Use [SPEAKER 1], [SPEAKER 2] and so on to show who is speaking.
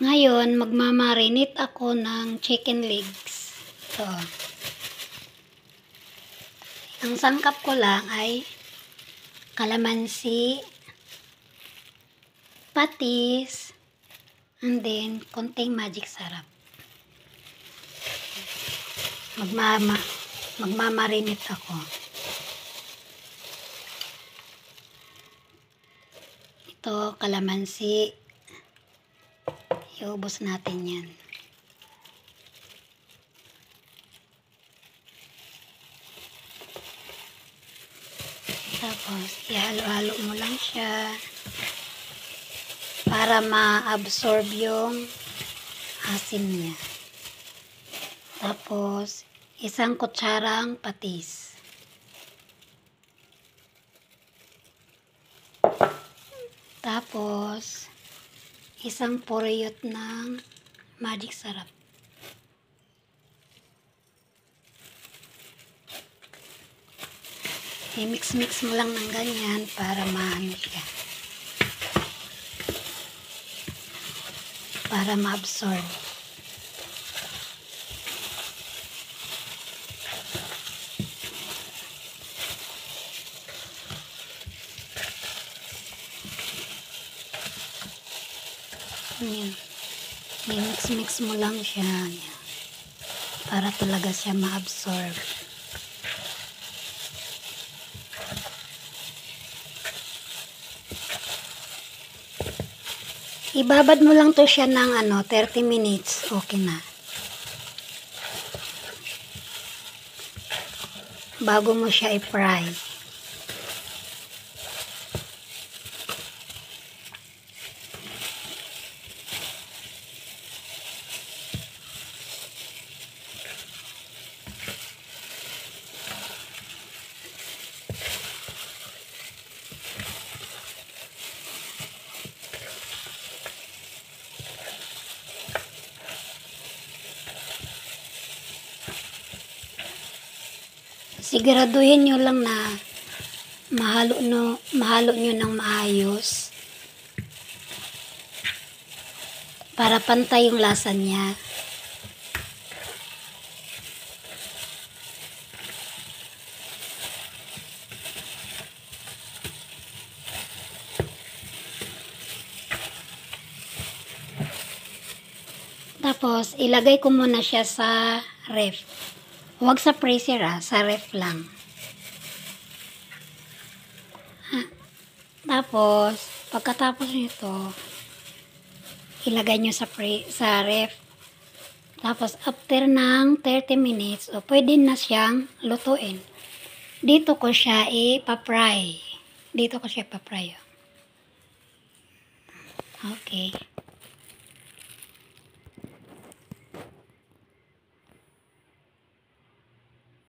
[SPEAKER 1] Ngayon, magmamarinate ako ng chicken legs. Ito. Ang sangkap ko lang ay kalamansi, patis, and then konting magic sarap. Magmamarinate ako. Ito, kalamansi. Iubos natin yan. Tapos, ihalo-halo mo lang siya para ma-absorb yung asin niya. Tapos, isang kutsarang patis. Tapos, isang puriyot ng magic sarap. I-mix-mix mo lang ng ganyan para maano siya. Para ma-absorb. Ayan. I-mix-mix mo lang siya. Ayan. Para talaga siya ma-absorb. Ibabad mo lang to siya ng 30 minutes. Okay na. Bago mo siya i-fry. Siguraduhin nyo lang na mahalo nyo ng maayos para pantay yung lasa niya. Tapos, ilagay ko muna siya sa ref. Huwag sa freezer sa ref lang. Tapos, pagkatapos nito, ilagay nyo sa ref. Tapos, after ng 30 minutes, pwede na siyang lutuin. Dito ko siya ipa-fry. Okay.